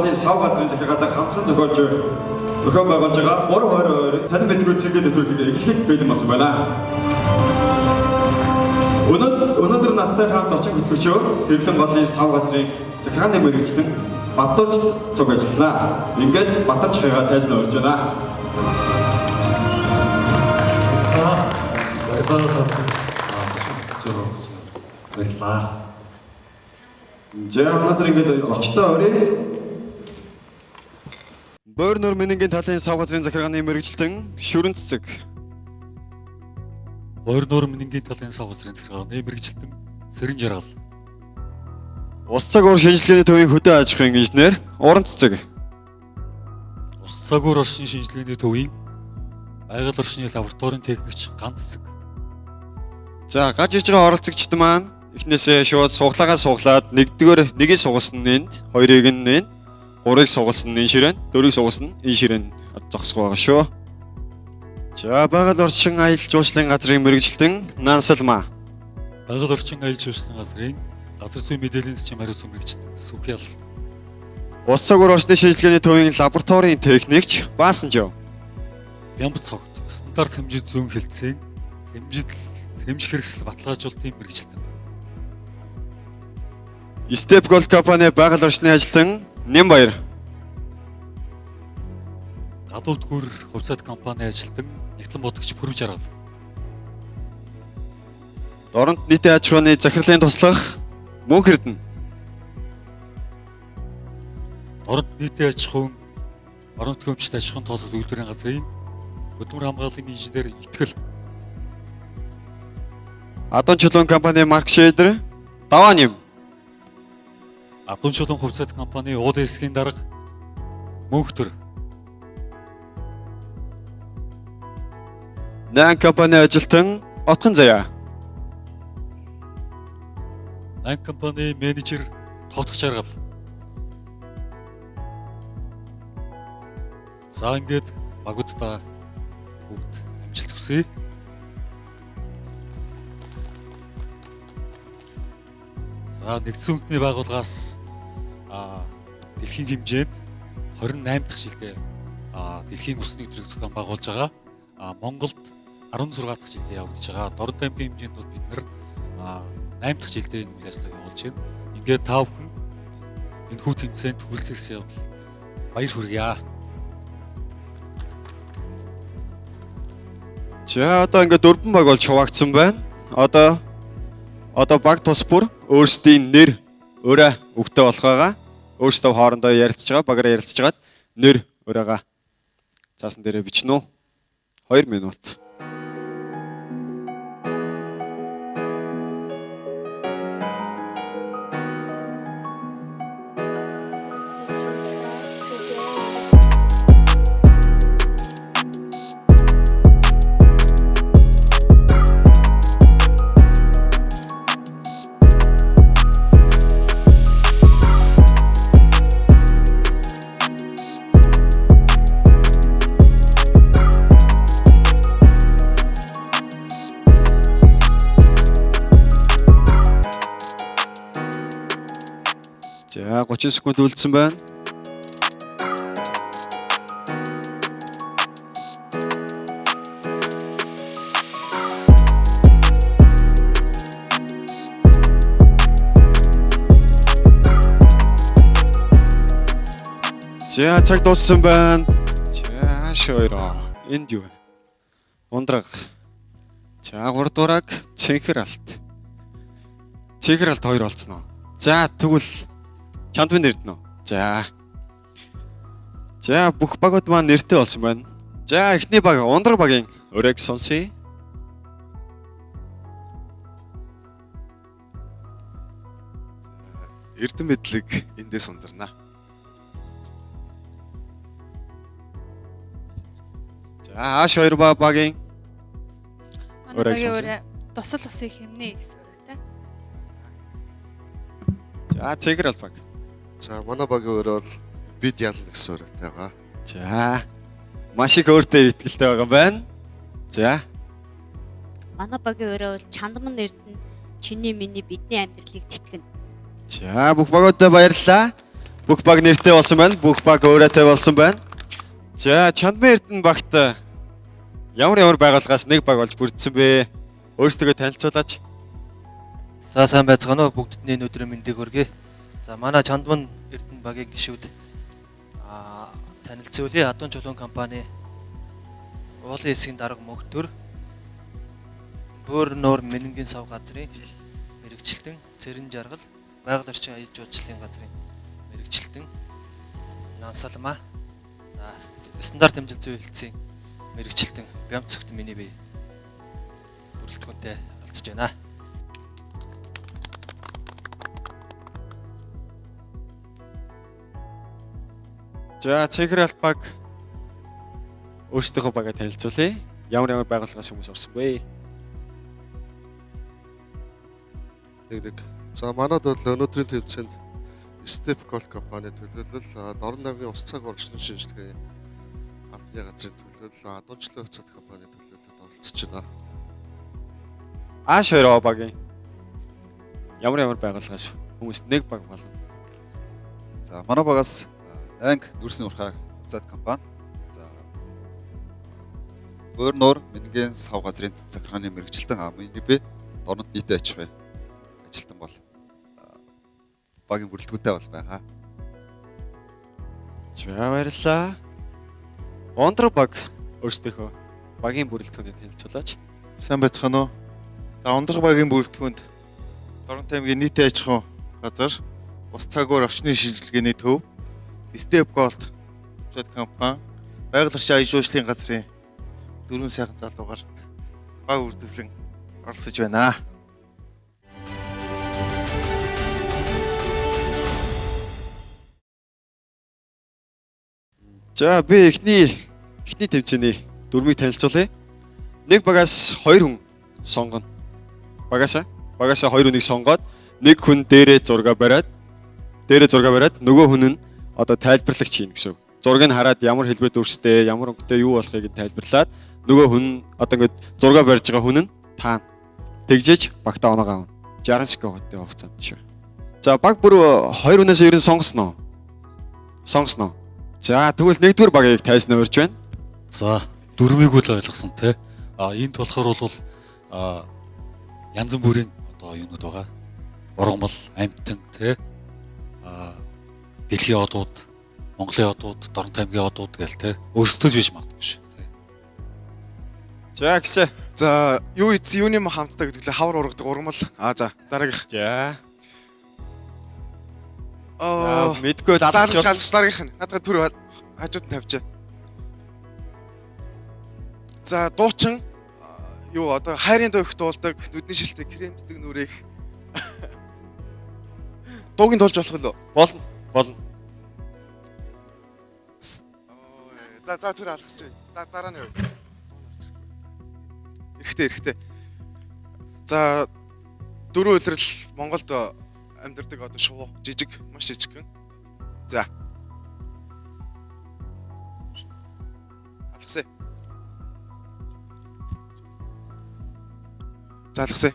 Монголын сав газрын захиргатай хамтран зохиолж зохион байгуулж байгаа 322 тань мэдгүй цэгийн нэвтрүүлгийг эхлэх бэлэн болсон байна. Өнөөдөр надтай хамт орчин хөтлөгчөө Хэвлэн голын сав газрын захиргааны мэргэжлэн Баттарч цуг ажиллана. Ингээд Баттарч хайгаа тайзан орж байна. Баярлалаа. За өнөөдөр ингээд зочтой орё. Бөөр нөр мэнэнгийн талын сав газрын захиргааны мэргэжлэн Шүрэн цэцэг. Бөөр нөр мэнэнгийн талын сав газрын захиргааны мэргэжлэн Сэрэн жаргал. Ус цаг уур шинжилгээний төвийн хөдөө аж ахуйн инженер Уран цэцэг. Ус цаг уур орчин шинжилгээний төвийн байгаль орчны лабораторийн техникч Ганц цэцэг. За гаж иж байгаа оролцогчд маань эхнээсээ шууд суглагаа суглаад нэгдүгээр нэгийг сугалсан энд, хоёрыг нь энэ, гурыг сугалсан энэ ширээн, дөрвийг сугалсан энэ ширээн зогсгоо байгаа шүү. За байгаль орчин аялал жуулчлалын газрын мэргэжилтэн Нансалма. Байгаль орчин аялал жуулчлалын газрын газар зүйн мэдээллийн зэчим хариу сүмрэгчд Сүхял. Ус цаг уур орчны шинжилгээний төвийн лабораторийн техникч Баасанжоо. Бямб цогт стандарт хэмжээ зүүн хэлтсийн хэмжих хэрэгсэл баталгаажуулалтын мэргэжилтэн. Step Gold компани байгаль орчны ажилтан Нямбаяр. Гадуурдгүр хувьцаат компани ажилтан Нэгтлэн бодогч Пүрв жаргал. Дорнод нийтийн аж ахуйн захирлын туслах Мөнх Эрдэнэ. Дорнод нийтийн аж ахуйн орон нутгийн аж ахуйн тоолол үйлдвэрийн газрын хөдөлмөр хамгааллын инженер Итгэл. Адон чулуун компани маркшейдер Даваним. Адун чулуун хувьцаат компани УДС-ийн дарга Мөнхтөр. Нан компани ажилтан Отгон Заяа. Нан компани менежер Товтох жаргал. За ингээд багуудаа бүгд амжилт хүсье. За нэгдсэн үндэсний байгууллагаас дэлхийн хэмжээнд 28 дахь жилдээ дэлхийн усны өдрийг зохион байгуулж байгаа. Монголд 16 дахь жилдээ явагдаж байгаа. Дорнод аймгийн хэмжээнд бол бид нар 8 дахь жилдээ энэ үйл ажиллагааг явуулж байна. Ингээд та бүхэн энэ хүү тэмцээнд хүрэлцэх явдал баяр хүргье. За одоо ингээд дөрвөн баг болж хуваагдсан байна. Одоо баг тус бүр өөрсдийн нэр өрөө өгтөө болох байгаа. Өөрсдөө хоорондоо ярилцж байгаа, багаараа ярилцж байгаад нэр өрөөгөө цаасан дээрээ бичнэ үү? 2 минут. За 30 секунд үлдсэн байна. За цаг дууссан байна. За шойроо. Энд юу вэ? Ундраг. За 3 дуурайг Цэнхэр алт. Цэнхэр алт 2 болцсон уу? За тэгвэл чамд минь нэрдэнэ үү? За бүх багууд маань нэртэй болсон байна. За эхний баг Ундраг багийн өрөөг сонсъё. Эрдэн мэдлэг эндээс ундарна. За аш хоёр багийн өрөөг сонсъё. Тусал усыг хэмнэ гэсэн үг тийм. За Цэнхэр алт баг. За манай багийн өрөө бол бид ялна гэсэн өрөөтэй байгаа. За маш их өөртөө итгэлтэй байгаа юм байна. За Манай багийн өрөө бол чандман эрдэнэ чиний миний бидний амьдралыг тэтгэнэ. За бүх багуудаа баярлалаа. Бүх баг нэртэй болсон байна. Бүх баг өөрөөтэй болсон байна. За Чандмын Эрдэнэ багт ямар байгууллагаас нэг баг болж бүрдсэн бэ? Өөрсдөө танилцуулаач. За сайн байцгаана уу бүгдний өнөөдрийн мэндийг хүргэе. За манай Чандман Эрдэнэ багийн гишүүд танилцуулъя. Адуун чулуун компани уулын хэсгийн дарга мөнхтөр Бөөр нуур Мэнэнгийн сав газрын мэрэгчлэн Цэрэн жаргал байгаль орчин аяж жуулчлалын газрын мэрэгчлэн Нансалма стандарт хэмжил зүйн хэлтсийн мэрэгчлэн Бямцогт миний бие бүрэлдэхүүнтэй оролцож байна. За Цэгралт баг өөрсдийнхөө багаа танилцуулъя. Ямар байгууллагаас хүмүүс орсон бэ? Нэг. За манад бол өнөөдрийн төвцөнд Step Gold компани төлөөлөл Дорн намгийн ус цаг орчны шинжилгээний албаны газрын төлөөлөл Адуунчлалын хувьцаат компани төлөөлөлд оролцож байна. Ааш хоёр багийн ямар байгууллагаас хүмүүс нэг баг болно. За манай багаас анги нүрсний урхаа хувьцаат компани. За Бөөр нуур Мэнэнгийн сав газрын захиргааны мэрэгчлэн миний би дорнод нийтээ аж ахуйн ажилтан бол багийн бүрэлдэхүүнтэй бол байгаа. За баярлалаа. Ондрог баг өөрсдийнхөө багийн бүрэлдэхүүнийг танилцуулаач. Сайн байцгаана уу? За Ондрог багийн бүрэлдэхүүнд Дорнот аймгийн нийтийн аж ахуйн газар ус цагуур орчны шинжилгээний төв Step Gold хувьцаат компани байгаль орчин аяж жуулчлалын газрын дөрвөн сайхан залуугаар баг үрдэслэн оролцож байна. За би эхний тэмцээний дөрмийг танилцуулъя. Нэг багаас 2 хүн сонгоно. Багаасаа 2 хүнийг сонгоод нэг хүн дээрээ зураг бариад нөгөө хүн нь одоо тайлбарлагч хийн гэсэн. Зургийг хараад ямар хэлбэр дүрстэй, ямар өнгөтэй юу болохыг тайлбарлаад нөгөө хүн одоо ингээд зураг барьж байгаа хүн нь таана. Тэгжээж багтаа оноогоо авна. 60 секундтэй хугацаанд шүү. За баг бүр 2 хүнээс ер нь сонгосноо. За тэгвэл нэгдүгээр багийг тайснаа урьж байна. За дөрмийг үл ойлгосон те. Энд болохоор бол янз бүрийн одоо юунууд байгаа. Ургамал, амьтан те. Дэлхийн одууд, Монголын одууд, Дорнот аймгийн одууд гээл те. Өөрсдөө ч биш магадгүй ш. За гисэ. За юуны хамтдаг гэдэг лээ хавар ургадаг ургамал. За дараагийнх. За Аа мэдгүй дараагийнх дараагийнх нь надад төр хажууд нь тавьжээ. За дуучин одоо хайрын дуу их дуулдаг нүдний шилтэй кремддэг нүрэх дуугийн дуулж болох уу? болно. За төр алгасч. Дараа нь юу? Эрэхтэй. За дөрөв улирал Монголд амьдардаг одоо шувуу жижиг маш жижиг. За. Алгасаа. За алгасаа.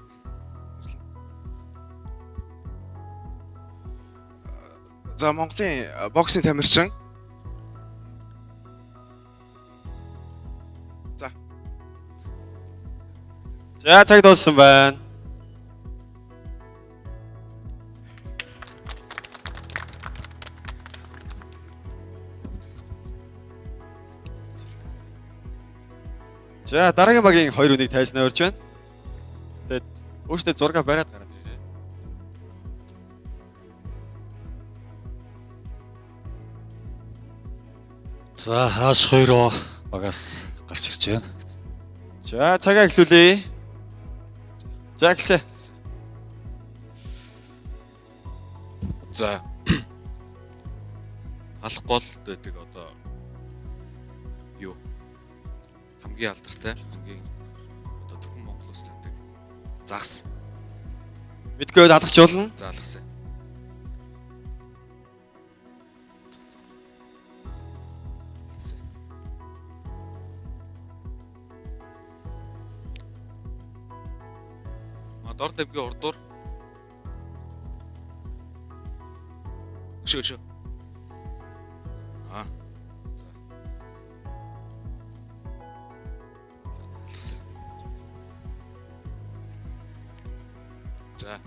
За Монголын боксing тамирчин. За цаг дууссан байна. За дараагийн багийн 2 хүнийг тайснаа урьж байна. Тэгээд өөртөө зураг бариад гараад ирээ. За хааш хоёроо багаас гарч ирж байна. За цагаа эхлүүлье. За гисэ. За алах гол гэдэг одоо юу хамгийн алдартай хамгийн одоо зөвхөн Монгол улс байдаг загас Мэдгүй алгасч болно. за алгасаа. Дорнот аймгийн урдуур. Өшөө. За.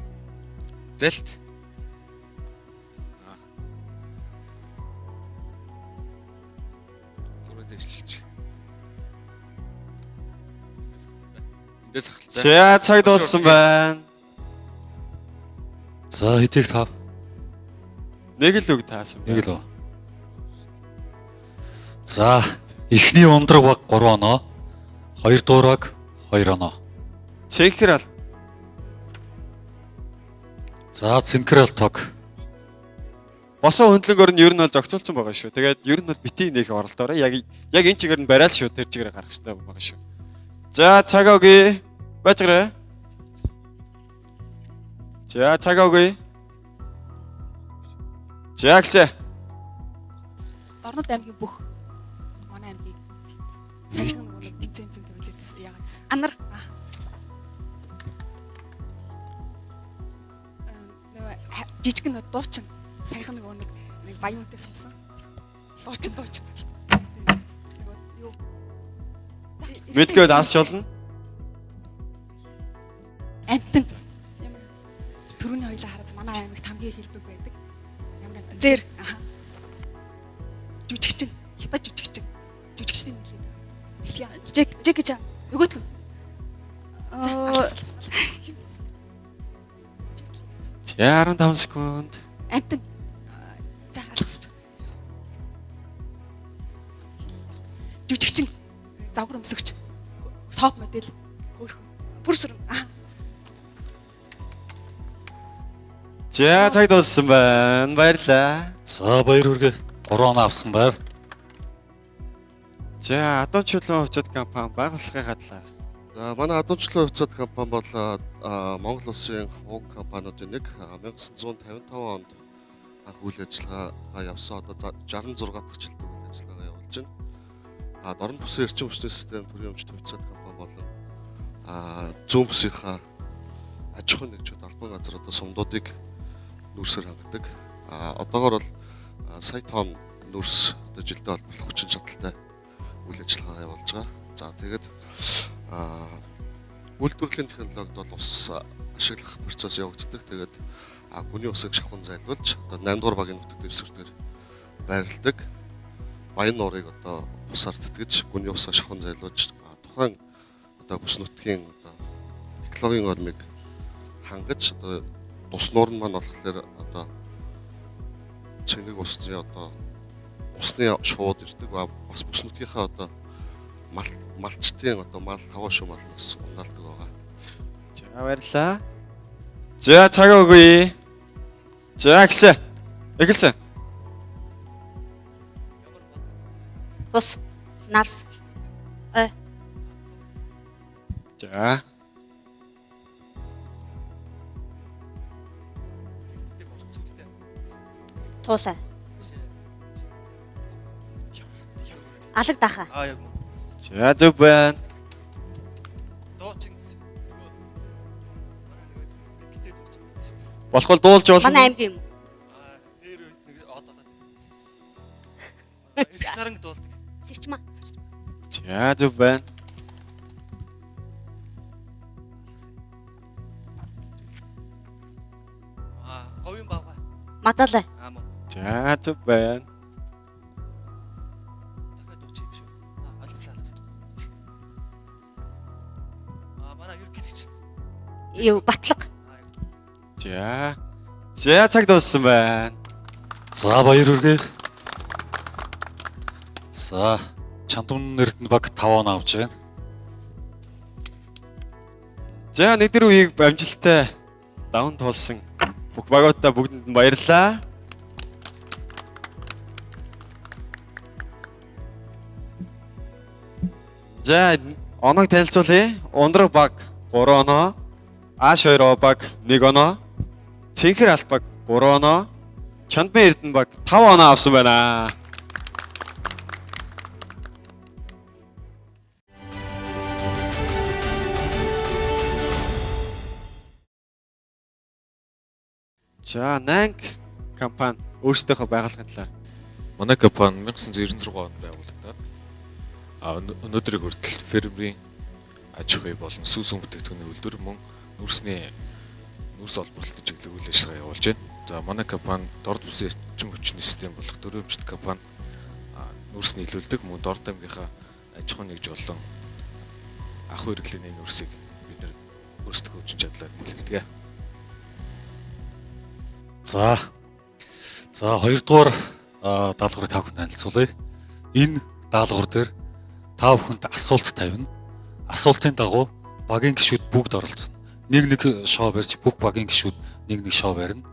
Зэлт. Зураг дэвшилж. Эндээс ахалцаа. За цаг дууссан байна. За хэдийг тав? Нэг л үг таасан Нэг л. За эхний ундраг баг 3 оноо. Хоёр дуурайг 2 оноо. Цэнхэр ал. За цэнхрэл тог. Босон хөндлөнгөөр нь ер нь бол зохицуулсан байгаа шүү. Тэгээд ер нь бол бити нэх оролдоорой. Яг энэ чигээр нь барайл шүү. Тэр чигээр гарах хэрэгтэй байгаа шүү. За цаг өгье. Бачгараа. За цаг өгье. За гисэ. Дорнод аймгийн бүх манай аймгийг саяхан нэг тэмцээн төрүүлээд яагаад гэсэн. Анар. Жижиг нэг дуучин саяхан нэг баян үнтэй суусан. Дуучин. Юу. Мэдгээд асч болно. Амтан. Ямар түрүүний хоёлаа хараад манай аймагт хамгийн хэлбэг байдаг. Ямар амтан? Зэр. Жүжигчин, хятад жүжигчин. Жүжигчдийн нэлээд. Дэлхийн жиг гэж нөгөөтг нь. За 15 секунд. Амтан. За алгасч. Жүжигчин, загвар өмсөгч. Топ модель. Хөөрхөн. Бүр сүрэн. За цаг дууссан байна. Баярлаа. За баяр хүргээ 3 оноо авсан байв. За адуун чулуун хувьцат компани байгууллагын хадлаар. За манай адуун чулуун хувьцат компани бол Монгол улсын уг компаниудын нэг 1955 онд анх үйл ажиллагаа явсан. Одоо 66 дахь жилд үйл ажиллагаа явуулж байна. Дорн бүсийн эрчим хүчний систем төрийн өмчт хувьцат компани болон зүүн бүсийнхаа аж ахуйн нэгжүүд албан газар одоо сумдуудыг нүүрсээр хангадаг. Одоогоор бол сая тонн нүүрс одоо жилдээ олборлох хүчин чадалтай үйл ажиллагаа явуулж байгаа. За тэгээд үйлдвэрлэлийн технологид бол ус ашиглах процесс явагддаг. Тэгээд гүний усыг шавхан зайлуулж одоо 8 дугаар багийн нутаг дэвсгэрээр байрладаг. Баян нуурыг одоо усаар тэтгэж гүний усаа шавхан зайлуулж тухайн одоо бүс нутгийн одоо технологийн ормыг хангаж одоо тус нуур нь маань болохоор одоо цэник усны одоо усны шууд ирдэг бас бүс нутгийнхаа одоо малчтын одоо мал хаваа шүү малнаас унаалдаг байгаа. За баярлаа. За цаг өгье. За гисэ. Эхэлсэн. Бус. Нарс. За. Туусаа. Алаг дахаа. Яг мөн. За зөв байна. Дуучин гэсэн. Гэтээ дуучин байдаг шүү дээ. Болохгүй дуулж болно. Манай аймгийн юм. Дээр үед нэг одоолаад байсан. Их саранг дуулдаг. Сэрчмаа. За зөв байна. Говийн бага. Мазалаа. Мөн. За зөв байна. Дахиад дуучин юм шүү. Алгасан. Манай ерөнхийлөгч. Юу батлаг. За. За цаг дууссан байна. За баяр хүргээ. За Чандун Эрдэнэ баг 5 оноо авч байна. За нэгдэр үеийг амжилттай даван туулсан бүх багуудаа бүгдэнд нь баярлалаа. За оног танилцуулъя. Ундраг баг 3 оноо, Ааш 2 баг 1 оноо, Цэнхэр алт баг 3 оноо, Чандмын Эрдэнэ баг 5 оноо авсан байна. За Нанг компани өөрсдийнхөө байгууллагын талаар. Манай компани 1996 онд байгуулагдаад өнөөдрийг хүртэл фермерийн аж ахуй болон сүүс бүтээгдэхүүний үйлдвэр мөн нүүрсний нүүрс олборлолтын чиглэл үйл ажиллагаа явуулж байна. За манай компани дорд бүсийн эрчим хүчний систем болох дөрвөлжит компани нүүрс нийлүүлдэг. Мөн дорд аймгийнхаа аж ахуйн нэгж болон ах хэрэглээний нүүрсийг бид нэр өөрсдөө хөгжин чадлаар нийлүүлдэг. За хоёрдугаар даалгаврыг та бүхэнд танилцуулъя. Энэ даалгавар дээр та бүхэнд асуулт тавина. Асуултын дагуу багийн гишүүд бүгд оролцсон. Нэг шоу барьж бүх багийн гишүүд нэг шоу барина.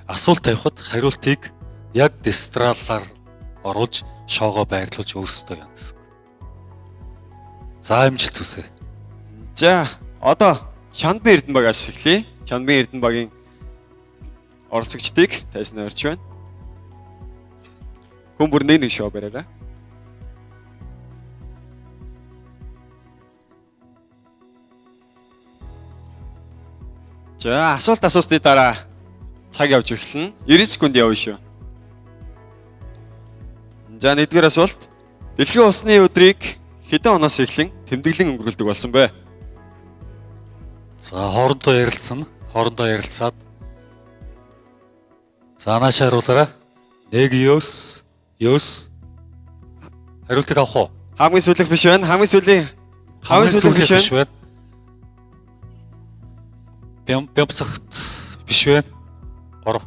Асуулт тавихад хариултыг яг дистралаар оруулж шоугоо байрлуулж өөрсдөө яана гэсэн. За амжилт хүсье. За одоо Чанбын Эрдэнэбагаас эхлэе. Чанбын Эрдэнэбагийн оролцогчдыг тайзнаа орж байна. Хүн бүр нэг шоу бариараа. За асуултны дараа цаг явж эхэлнэ. 90 секунд явна шүү. За нэгдүгээр асуулт. Дэлхийн усны өдрийг хэдэн оноос эхлэн тэмдэглэн өнгөрүүлдэг болсон бэ? За хоорондоо ярилцаад за нааш хариулаарай. 1 9 хариултыг авах уу? Хамгийн сүүлийнх биш байна. Хамгийн сүүлийнх биш байна. Бямцагт биш вэ? 3.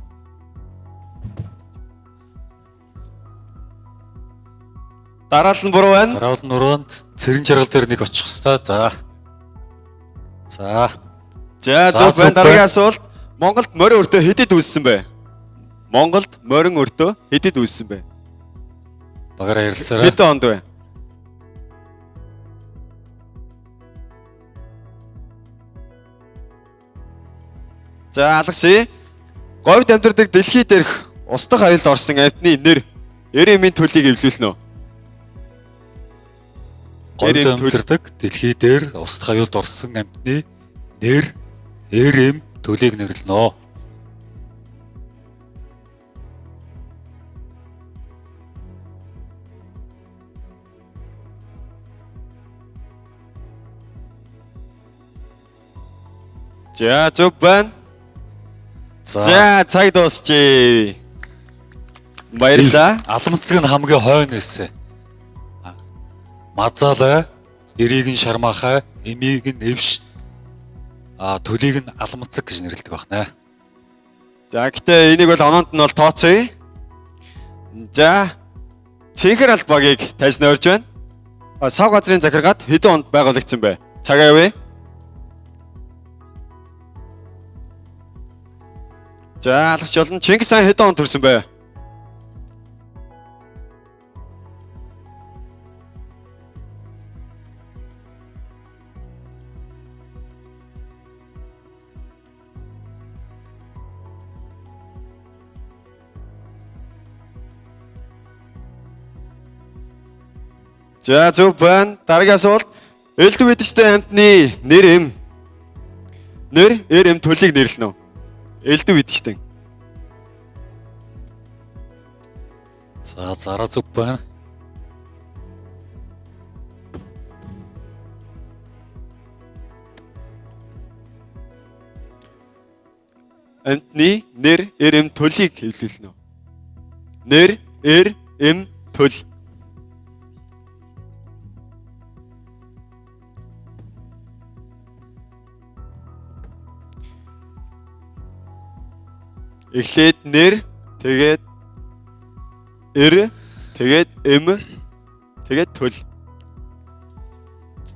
Дараалал нь буруу байна. Цэрэн жаргал дээр нэг очих хэвээр. За зөв байна. Дараагийн асуулт. Монголд морин өртөө хэдэд үүссэн бэ? Монголд морин өртөө хэдэд үүссэн бэ? Багаараа ярилцаарай. Хэдэн онд вэ? За алгасъя. Говьд амьдардаг дэлхий дээрх устдах аюулд орсон амьтны нэр Эремийн төлийг эвлүүлнэ үү? Говьд амьдардаг дэлхий дээр устдах аюулд орсон амьтны нэр Эрем төлийг нэрлэнэ. За зөв байна. За цаг дуусчээ. Баярлалаа. Аламцэг нь хамгийн хойно ирсэн. Мазаалаа, эрийг нь шармаахай, эмийг нь эвш, төлийг нь аламцэг гэж нэрлэдэг байна. За гэтээ энийг бол оноонд нь бол тооцъё. За Цэнхэр аль багийг тайзнаа орж байна. Сав газрын захиргаад хэдэн онд байгуулагдсан бэ? Цагаа явъя. За алгасч болно. Чингис хаан хэдэн онд төрсөн бэ? За зөв байна. Дараагийн асуулт. Элдв эдчтэй амьтны нэр Эрэм төлийг нэрлэнэ үү? Элдв эдчтэй. За зараа зөв байна. Амьтны нэр Эрэм төлийг хэвлүүлнэ үү? Нэр Эрэм төл. Эхлээд нэр, тэгээд тэгээд тэгээд төл.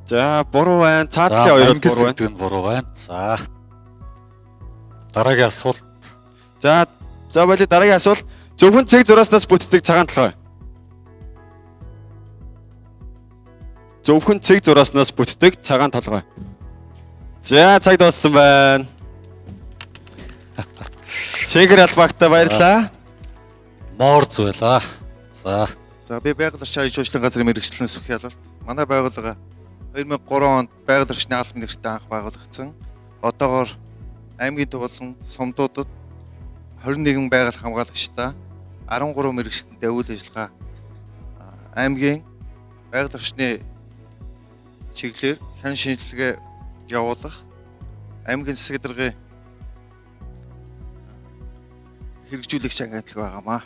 За буруу байна. Цаатлын хоёр бол буруу байна. За дараагийн асуулт. За болоо дараагийн асуулт. Зөвхөн цэг зурааснаас бүтдэг цагаан толгой. Зөвхөн цэг зурааснаас бүтдэг цагаан толгой. За цаг дууссан байна. Цэнхэр албагтаа баярлалаа. Моор зүйлаа. За би байгаль орчин аяж хөгжлийн газрын мэрэгчлэн Сүх ялалт. Манай байгууллага 2003 онд байгаль орчны албан нэгжтэй анх байгуулагдсан. Одоогоор аймгийн төв болон сумдуудад 21 байгаль хамгаалагчтай 13 мэрэгчлэнтэй үйл ажиллагаа аймгийн байгаль орчны чиглэлээр хэн шинжилгээ явуулах, аймгийн засаг даргын хэрэгжүүлэгч агентлаг байгаамаа.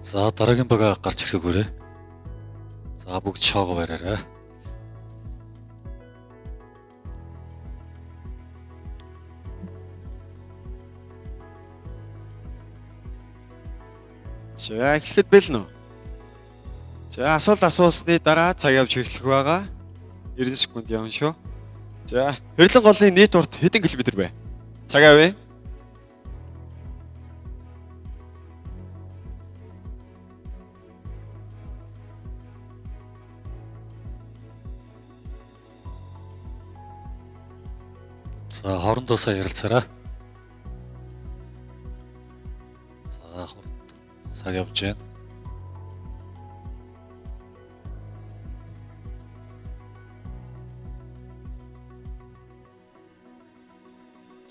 За дараагийн бага гарч ирэхийг хүрээ. За бүгд шоого бариарай. За эхлэхэд бэлнэ үү? За асуулт асуусны дараа цаг явж эхлэх байгаа. 90 секунд явна шүү. За хэрлэн голын нийт урт хэдэн километр вэ? Цаг авъя. За хоорондоосоо ярилцаарай. За цаг явж байна.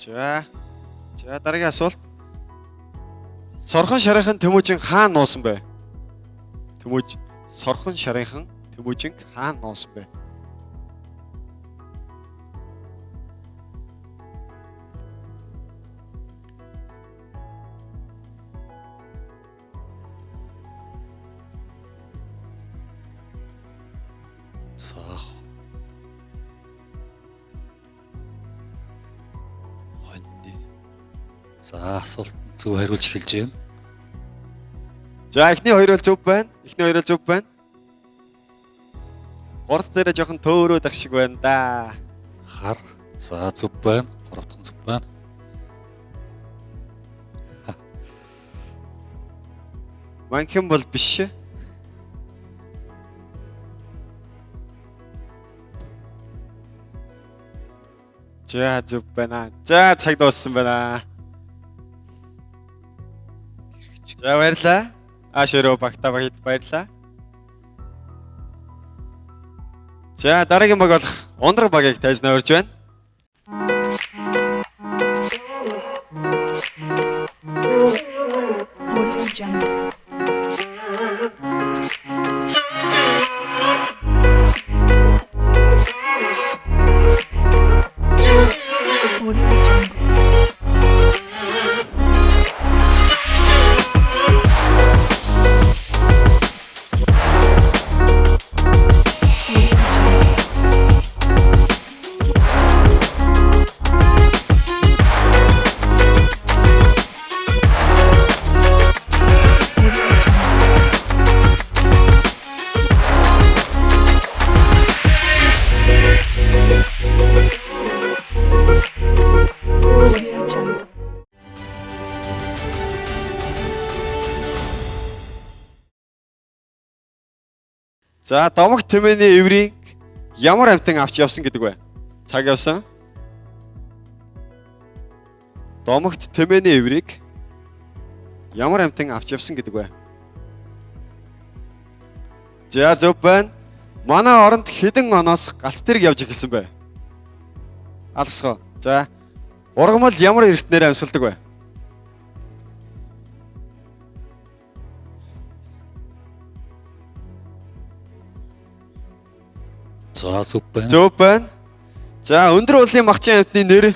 За дараагийн асуулт. Сорхон шарынхан Тэмүүжин хаана нуусан бэ? Сорхон шарынхан Тэмүүжин хаана нуусан бэ? За хоньны. За асуулт зөв хариулж эхэлж байна. За эхний хоёр бол зөв байна. Гурав дээр жоохон төөрөөд ах шиг байна да. Хар. За зөв байна. Гурав дахь нь зөв байна. Манхэн бол биш. За зөв байна. За цаг дууссан байна. За баярлаа. Ашөрөө багтаа баярлаа. За дараагийн баг болох ундраг багийг тайзнаа урьж байна. За домогт тэмээний эврийг ямар амтан авч явсан гэдэг вэ? Цаг явсан. Домогт тэмээний эврийг ямар амтан авч явсан гэдэг вэ? За зөв байна. Манай оронд хэдэн оноос галт тэрэг явж эхэлсэн бэ? Алсгоо. За ургамал ямар эргэтнээр амьсгалдаг вэ? За зөв байна. Зөв байна. За өндөр уулын махчин амтны нэр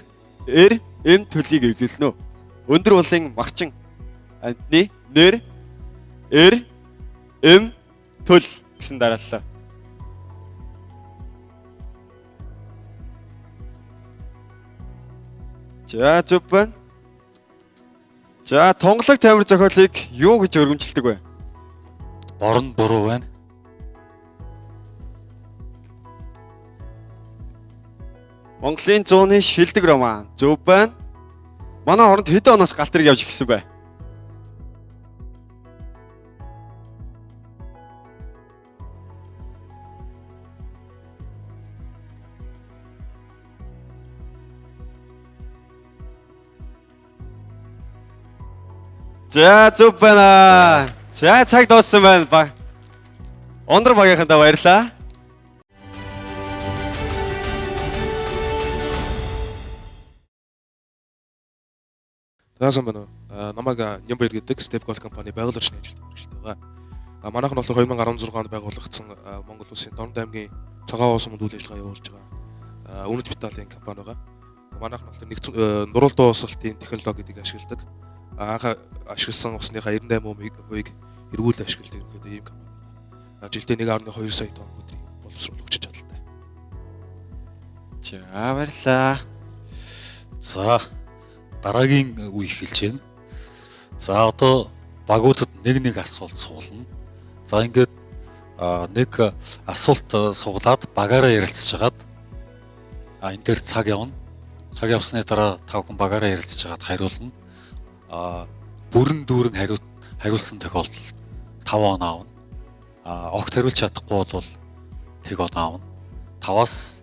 эм төлийг эвдүүлнэ үү? Өндөр уулын махчин амтны нэр эм төл гэсэн дараалал. За зөв байна. За тунгалаг тамир зохиолыг юу гэж өргөмжилдэг вэ? Борон буруу байна. Монголын 100-ны шилдэг роман. Зөв байна. Манай оронд хэдэн оноос галт тэрэг явж эхэлсэн бэ? За зөв байна. За цаг дууссан байна. Ундраг багийнхандаа баярлаа. Таасан байна уу? Намайг Нямбаяр гэдэг Step Gold компани байгууллагын ажилтны мэргэжилтэй байгаа. Манайх нь болохоор 2016 онд байгуулагдсан Монгол Улсын Дорнод аймгийн цагаан уус сумд үйл ажиллагаа явуулж байгаа үнэт металлын компани байгаа. Манайх нь болохоор нуруул дуусгалтын технологиг ашигладаг. Анх ашигласан усныхаа 98%-ийг эргүүл ашигладаг гэдэг ийм компани. Жилдээ 1.2 сая тонн өдрийн боловсрол өгч чадaltaй. За баярлаа. За дараагийн үе эхэлж байна. За одоо багуудад нэг асуулт суулна. За ингээд нэг асуулт суулаад багаараа ярилцж хагаад энэ дээр цаг явна. Цаг явсны дараа тав хүн багаараа ярилцж хагаад хариулна. Бүрэн дүүрэн хариулсан тохиолдолд 5 он аавна. Огт хариулж чадахгүй бол 1 он аавна. 5-аас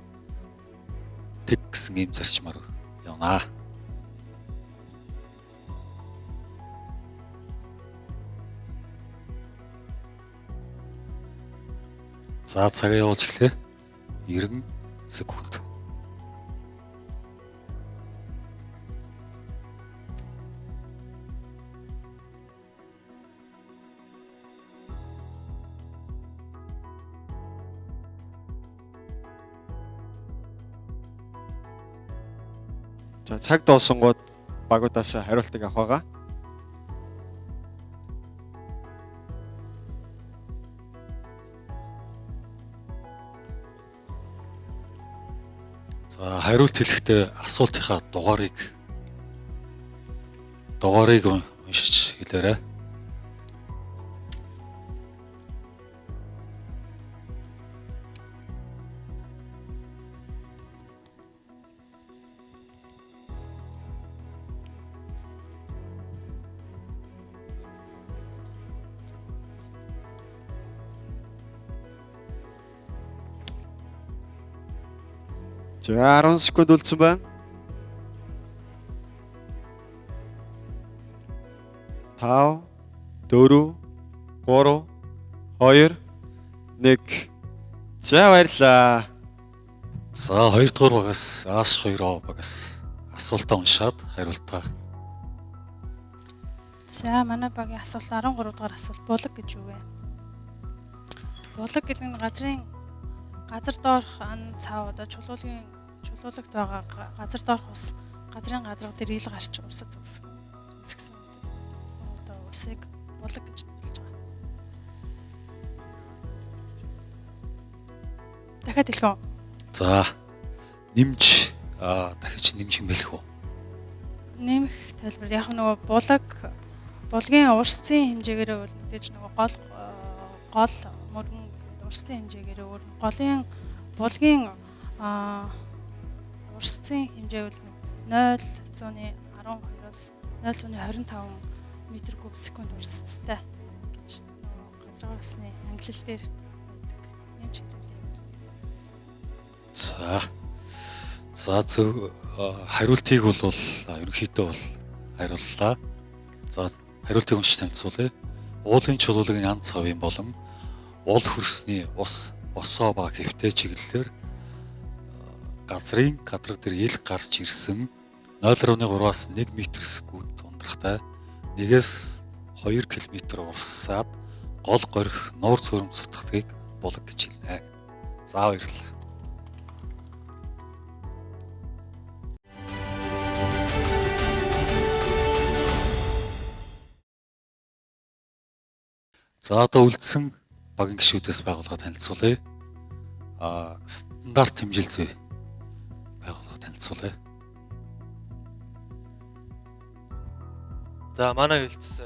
1 гэсэн ийм зарчмаар явна. За цагаа явуулж эхлэе. 90 секунд. За цаг дуусангууд багуудаас хариултыг авах байгаа. За хариулт хэлэхдээ асуултынхаа дугаарыг уншиж хэлээрэй. За 10 секунд үлдсэн байна. 5 4 3 2 1. За баярлаа. За 2 дугаар багаас Ааш 2 багаас асуултаа уншаад хариултаа. За манай багийн асуулт 13 дугаар асуулт булаг гэж юу вэ? Булаг гэдэг нь газар доорх ан цав одоо чулуулагт байгаа газар доорх ус газрын гадарга дээр ил гарч усад үсгсэн одоо усыг булаг гэж нэрлэж байгаа. Дахиад хэлэх үү? За дахиж нэмж хэмэлэх үү? Нэмэх тайлбар яг нөгөө булгийн урсцын хэмжээгээр бол мэдээж нөгөө гол мөрөн урсцын хэмжээгээр өөр булгийн урсцын хэмжээ бол 0.12-оос 0.25 метр куб секунд урсцтай гэж гадаргын усны ангилал дээр байдаг. Нэмж хэлүүлээ. За зөв хариултыг бол ерөнхийдөө бол хариуллаа. За хариултыг уншиж танилцуулъя. Уулын чулуулагын ан цавын болон уул хөрсний ус босоо ба хэвтэй чиглэлээр газрын гадарга дээр ил гарч ирсэн 0.3-аас 1 м/сек ундрахтай 1-ээс 2 км урсаад гол горих нуур цөөрөм сутгахыг булаг гэж хэлнэ. За баярлалаа. За одоо үлдсэн багийн гишүүдээс байгууллага танилцуулъя. Стандарт хэмжил зүй байгууллага танилцуулъя. За манай хэлц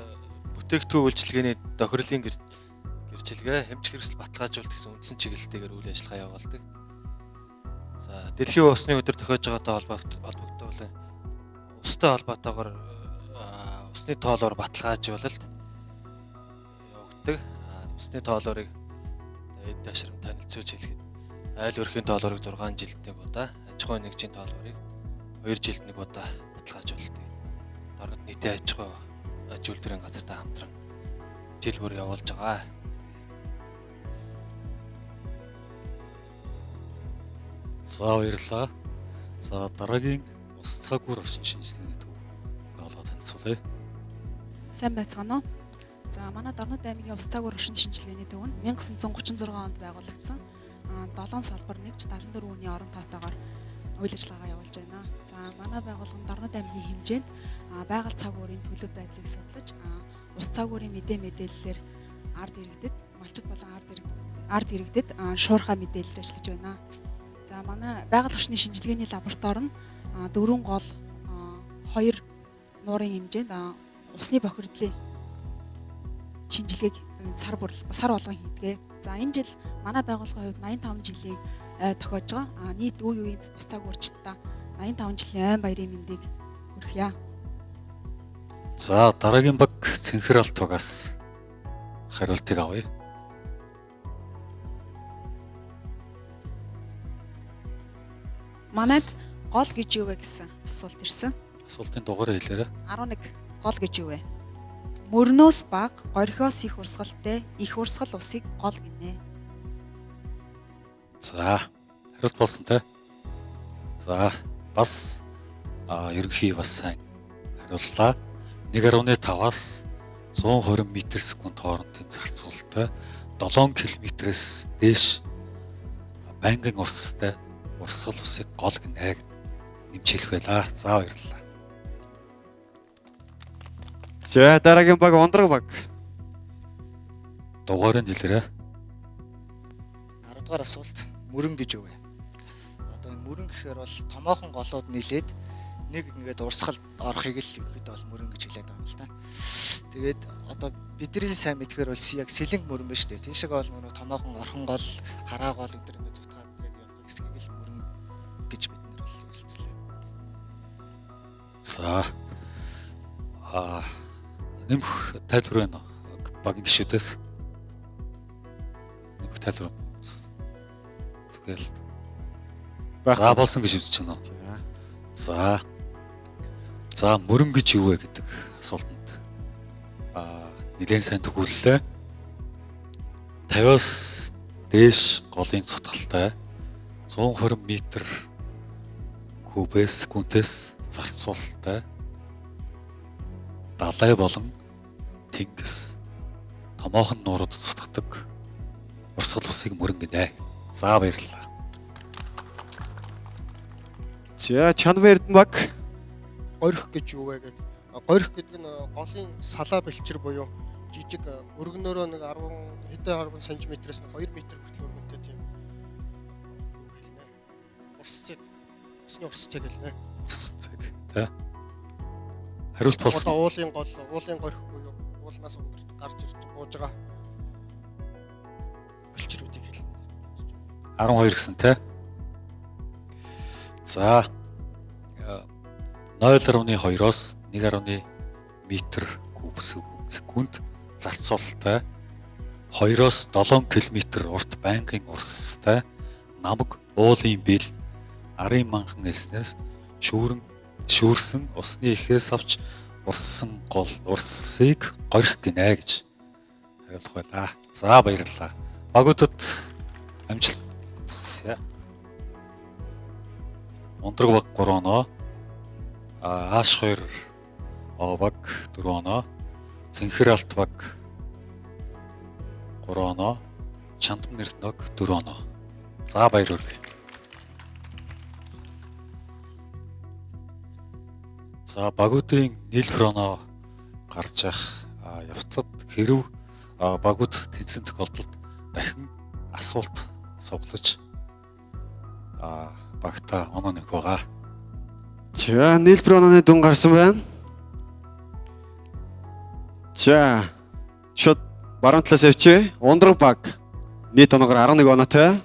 бүтээгдэхүүн үйлчилгээний тохирлын гэрчилгээ хэмжих хэрэгсэл баталгаажуулалт гэсэн үндсэн чиглэлтэйгээр үйл ажиллагаа явуулдаг. За дэлхийн усны өдөр тохиож байгаатай холбогдуулан устай холбоотойгоор усны тоолоор баталгаажуулалт явагддаг. Усны тоолоорыг эд ташрам танилцуулж хэлэхэд айл өрхийн тоолоорыг 6 жилдний удаа, аж ахуйн нэгжийн тоолоорыг 2 жилд нэг удаа баталгаажуулалтыг дорнод нийтийн аж ахуй үйлдвэрийн газартай хамтран жил бүр явуулж байгаа. За баярлалаа. За дараагийн ус цаг үр орчин шинжилгээний төв байгууллага танилцуулъя. Сайн байцгаана уу? За манай Дорнод аймгийн ус цагуур оршин шинжилгээний төвөнд 1936 онд байгуулагдсан 7 салбар нэгж 74 хүний орон тоотойгоор үйл ажиллагаа явуулж байна. За манай байгууллага Дорнод аймгийн хэмжээнд байгаль цаг уурын төлөв байдлыг судлаж ус цаг уурын мэдээллээр ард иргэдэд малчид болон ард иргэдэд шуурхай мэдээлэл ажиллаж байна. За манай байгаль орчны шинжилгээний лаборатори нь 4 гол 2 нуурын хэмжээнд усны бохирдлын шинжилгээг сар болгон хийдэг. За энэ жил манай байгууллагын хувьд 85 жилийн тохиож байгаа. Нийт үе үеийн ус цаг уурчдаа 85 жилийн айн баярын мэндийг хүргье. За дараагийн баг Цэнхэр алт багаас хариултыг авъя. Манайд гол гэж юу вэ гэсэн асуулт ирсэн. Асуултын дугаараа хэлээрэй. 11 гол гэж юу вэ? Мөрнөөс баг горхиос их урсгалтай их урсгал усыг гол гинэ. За хариулт болсон те. За бас ерөнхий бас сайн хариуллаа. 1.5-аас 120 м/сек хоорондын зарцуулалттай 7 км-с дээш байнгын урсгалтай урсгал усыг гол гинэ гэд нэмж хэлэх байлаа. За баярлалаа. За дараагийн баг Ундраг баг. Дугаарыг хэлээрэй. 10 дугаар асуулт мөрөн гэж юу вэ? Одоо энэ мөрөн гэхээр бол томоохон голууд нийлээд нэг ингээд урсгалд орохыг л ерөөдөө бол мөрөн гэж хэлээд байгаа юм л та. Тэгээд одоо бидний сайн мэдхээр бол яг сэлэнг мөрөн ба штэ. Тийшээ бол нөгөө томоохон орхон гол, хараа гол өдр ингээд зутгаад яг явах хэсгийг л мөрөн гэж бид нар бол хэлцлээ. За нэмэх тайлбар байна багийн гишүүдээс. Нэмэх тайлбар. Зүгээр. За болсон гэж үзэж байна уу? За мөрөн гэж юу вэ гэдэг асуултанд нэлээд сайн төгөөллөө. 50-аас дээш голын цутгалтай 120 м/с зарцуулалттай далай болон тэнгис томоохон нуурууд цутгадаг урсгал усыг мөрөн гинэ. За баярлалаа. За Чанар Эрдэнэ баг. Горих гэж юу вэ гэдэг. Горих гэдэг нь голын салаа бэлчир буюу жижиг өргөнөөрөө нэг 10 см-ээс 2 м хүртэл өргөнтэй тийм хэлнэ. Урсцэг. Усны урсцэг хэлнэ. Урсцэг тий. Хариулт болсон. Уулын горих буюу уулнаас өндөрт гарч ирж бууж байгаа бэлчрүүдийг хэлнэ. 12 гэсэн тий. За 0.2-оос 1.1 м/с зарцуулалттай 2-оос 7 км урт байнгын урсгалтай намаг уулын бил арын манхан эснээс шүүрсэн усны ихээс авч урссан гол урсыг горих гинэ гэж хариулах байлаа. За баярлалаа. Багуудад амжилт хүсье. Ундраг баг 3 оноо, Ааш 2 баг 4 оноо, Цэнхэр алт баг 3 оноо, Чандман Эрдэнэ баг 4 оноо. За баяр хүргэе. За багуудын нийлбэр оноо гарч явах явцад хэрв багууд тэнцэн тохиолдолд дахин асуулт суглаж багта оноо нөх байгаа. За нийлбэр онооны дүн гарсан байна. За шууд баруун талаас явчээ. Ундраг баг нийт оноогоор 11 оноотой.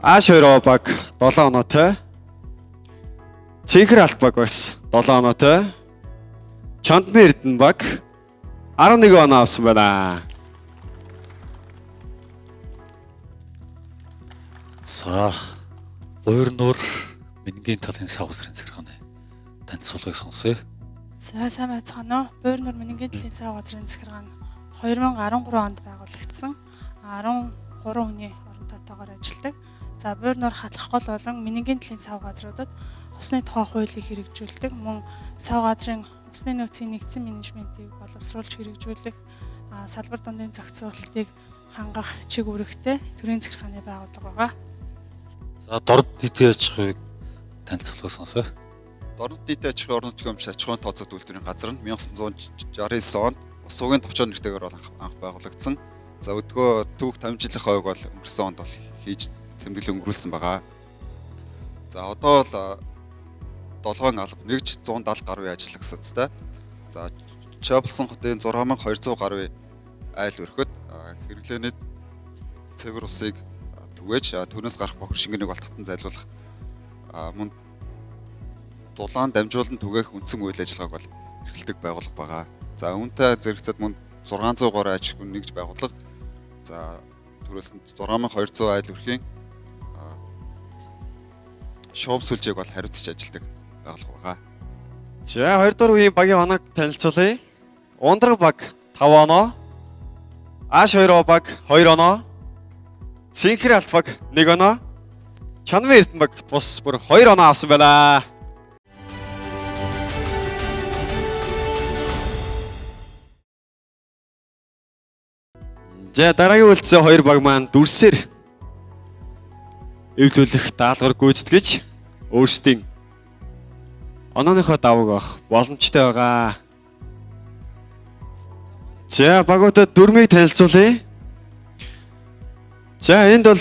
Ааш 2 баг 7 оноотой. Цэнхэр алт баг бас 7 оноотой. Чандман Эрдэнэ баг 11 оноо авсан байна. За Гуйр нуур Мингийн талын савгасрын захиргааны танилцуулгыг сонсъё. За сайн байцгаана уу. Гуйр нуур Мингийн талын савгасрын захиргаа нь 2013 онд байгуулагдсан 13 хүний орон тоотойгоор ажилладаг. За Гуйр нуур хатлах гол болон Мингийн талын сав газруудад усны тухай хуулийг хэрэгжүүлдэг. Мөн сав газрын ус Үндэсний нөөцийн нэгдсэн менежментийг боловсруулж хэрэгжүүлэх салбар дундын зохицуулалтыг хангах чиг үүрэгтэй төрийн захиргааны байгууллага байгаа. За дорд нийтийн аж ахуйг танилцуулах сонсоо. Дорнод нийтийн аж ахуйн орон нутгийн өмч аж ахуйн тооцоод үйлдвэрийн газар нь 1969 онд ус суугийн товчоор нэртэйгээр бол анх байгуулагдсан. За өдгөө түүх 50 жилийн хойг бол өнгөрсөн онд бол хийж тэмдэглэл өнгөрүүлсэн байгаа. За одоо л 7 алба нэгж 170 гаруй ажиллагсан цтай. За Чаблсан хотын 6200 гаруй айл өрхөд хэрэглээний цэвэр усыг түгээж түүнээс гарах бохир шингэнийг бол татан зайлуулах мөн дулаан дамжуулан түгээх үндсэн үйл ажиллагааг бол эрхэлдэг байгууллага байгаа. За үүнтэй зэрэгцээд мөн 600 гаруй аж ахуйн нэгж байгууллага. За түрүүлс нь 6200 айл өрхийн шуум сүлжээг бол хариуцж ажилладаг байгууллага байгаа. За 2 дугаар үеийн багийн оног танилцуулъя. Ундраг баг 5 оноо. Аш 2 баг 2 оноо. Цинхэр алт баг 1 оноо. Чанмын эрдэнэ баг тус бүр 2 оноо авсан байна. За дараагийн үйлдэл 2 баг маань дүрсээр эвлүүлэх даалгавар гүйцэтгэж өөрсдийн онооныхоо давыг авах боломжтой байгаа. За багуудад дөрмийг танилцуулъя. За энд бол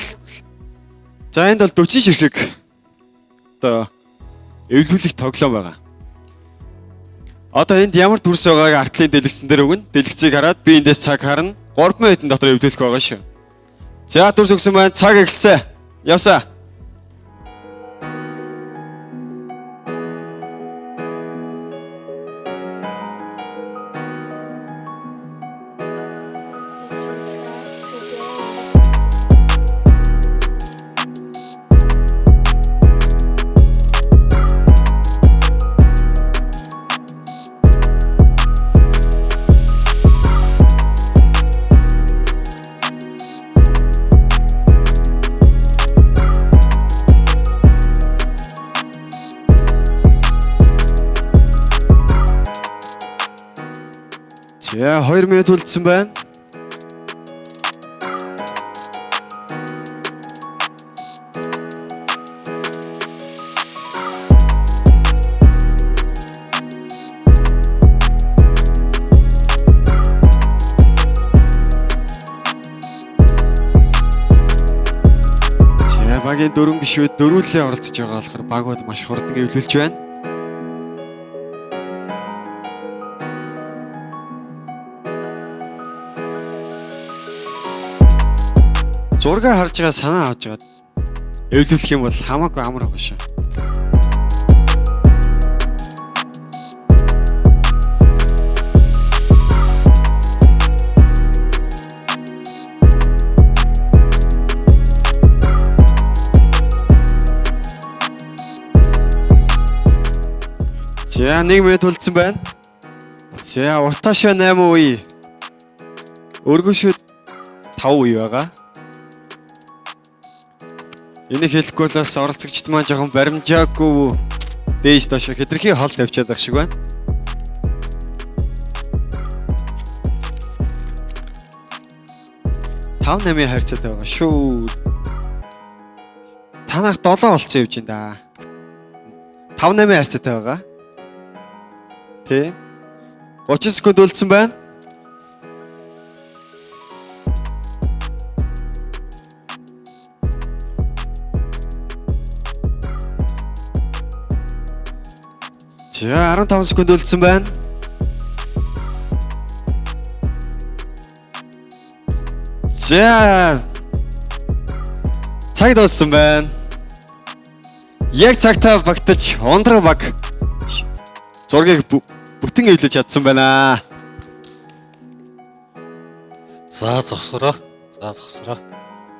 40 ширхэг одоо эвлүүлэх тоглоом байгаа. Одоо энд ямар дүрс байгааг артлын дэлгэцэн дээр өгнө. Дэлгэцийг хараад би эндээс цаг харна. 3 минутын дотор эвлүүлэх байгаа шүү. За дүрс өгсөн байна. Цаг эхэлсэн. Явсаа. За 2 минут үлдсэн байна. За багийн дөрвөн гишүүд дөрвөлээ оролцож байгаа болохоор багууд маш хурдан эвлүүлж байна. Зургаа харж байгаа санаа авч байгаа. Эвлүүлэх юм бол хамаагүй амар байгаа шүү. За 1 минут үлдсэн байна. За уртаашаа 8 үе. Өргөшөд 5 үе байгаа. Энийг хэлэхгүй болоос оролцогчд маань жоохон баримжаагүй дээж доош хэтэрхий хол тавьчаад байх шиг байна. Тав 8-ийн харьцаатай байгаа шүү. Танах 7 болцсон явж байна да. 5-8-ийн харьцаатай байгаа. Тэ 30 секунд үлдсэн байна. За 15 секунд үлдсэн байна. За цаг дууссан байна. Яг цагтаа багтаж ундраг баг зургийг бүтэн эвлэж чадсан байна. За зогсороо.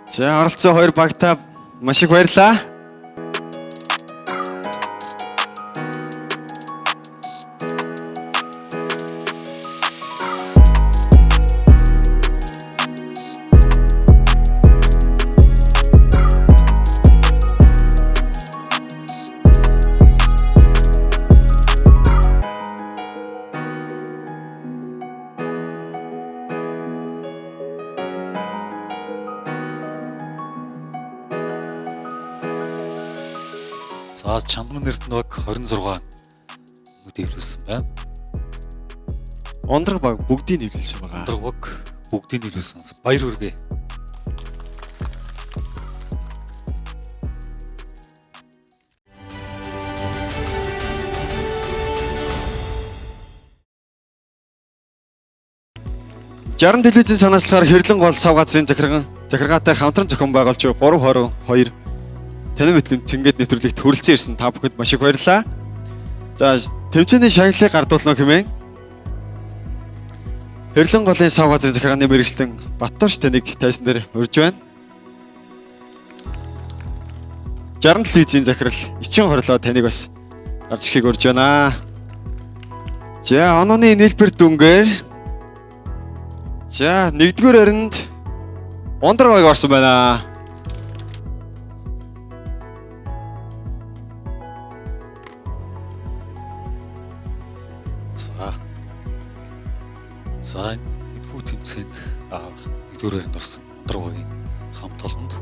За оролцсон 2 багтаа маш их баярлалаа. За Чандан Эрдэнэ баг 26 дэвлүүлсэн байна. Ондраг баг бүгдийг нэвлүүлсэн байгаа. Ондраг баг бүгдийг нэвлүүлсэн. Баяр хүргэе. Жаран телевизийн санаачлахаар хэрлэн гол сав газрын захиргаатай хамтран зохион байгуулж 322 танин мэтгэн цэнгээд нэвтрүүлэгт хүрэлцэн ирсэн та бүхэнд маш их баярлалаа. За тэмцээний шагналыг гардуулна хэмээн хэрлэн голын сав газрын захиргааны мэргэжилтэн Баттууш таныг тайсан дээр урьж байна. Жаран телевизийн захирал Ичин хорлоо таныг бас гарч ирэхийг урьж байна. За онооны нийлбэр дүнгээр за 1-р харинд Ондраг баг орсон байна. За энэхүү тэмцээнд 1-р харинд орсон Ондраг багийн хамт олонд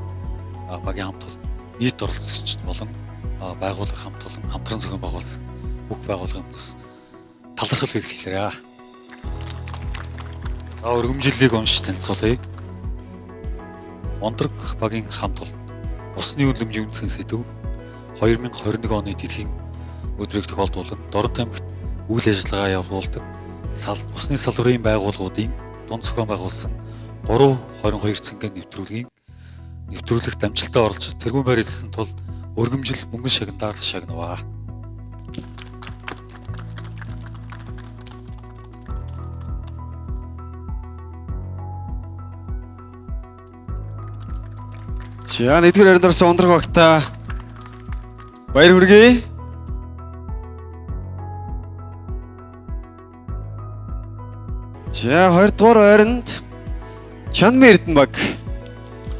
багийн хамт олон нийт оролцогчд болон байгууллага хамт олон хамтран зохион байгуулсан бүх байгууллагын өмнөөс талархал илэрхийлээрэй. За өргөмжлөлийг уншиж танилцуулъя. Ондраг багийн хамт олон усны үнэлэмжийн үндсэн сэдв 2021 оны дэлхийн өдрийг тохиолдуулан Дорнот аймагт үйл ажиллагаа явуулдаг усны салбарын байгууллагуудын дунд зохион байгуулсан 322 цэнгийн нэвтрүүлэгт амжилттай оролцож тэргүүн байр эзэлсэн тул өргөмжил мөнгөн шагналаар шагнаваа. За 1-р харинд орсон Ондраг багтаа баяр хүргэе. За 2-р харинд Чандан Эрдэнэ баг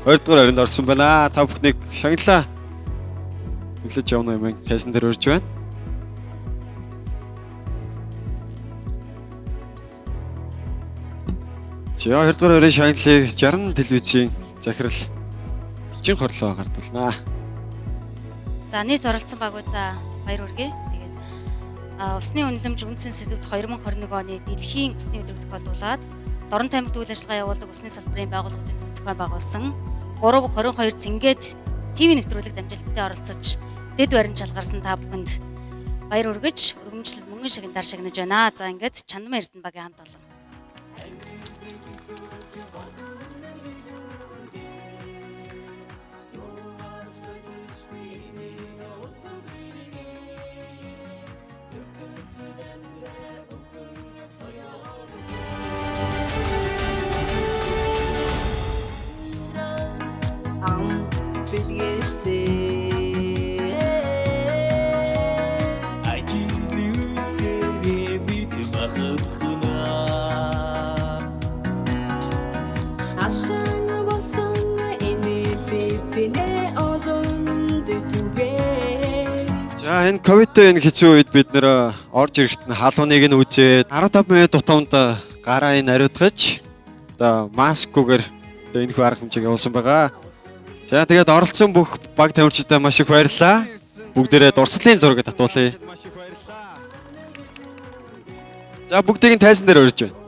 2-р харинд орсон байна. Та бүхнийг шагналаа хүлээж авна юм тайсан дээр урьж байна. За 2-р харийн шагналыг Жаран телевизийн захирал Ичин хорлоо гардуулнаа. За нийт оролцсон багуудаа баяр хүргэе. Тэгээд усны үнэлэмж үндсэн сэдвт 2021 оны дэлхийн усны өдрийг тохиолдуулаад Дорнот аймагт үйл ажиллагаа явуулдаг усны салбарын байгууллагуудын төвд зохион байгуулсан 322 цэнгээд ТV нэвтрүүлэгт амжилттай оролцож дэд барин шалгарсан та бүхэнд баяр хүргэж өргөмжлөл мөнгөн шагналаар шагнаж байна. За ингээд Чандан Эрдэнэ багийн хамт олон. За энэ ковидтэй энэ хэцүү үед бид нэр орж ирэхэд нь халууныг нь үзээд 15 минут тутамд гараа энэ ариутгаж одоо маскгүйгээр одоо энэ хүү арга хэмжээг явуулсан байгаа. За тэгээд оролцсон бүх баг тамирчидаа маш их баярлалаа. Бүгдээрээ дурслалын зураг татуулъя. За бүгдийг нь тайсан дээр урьж байна.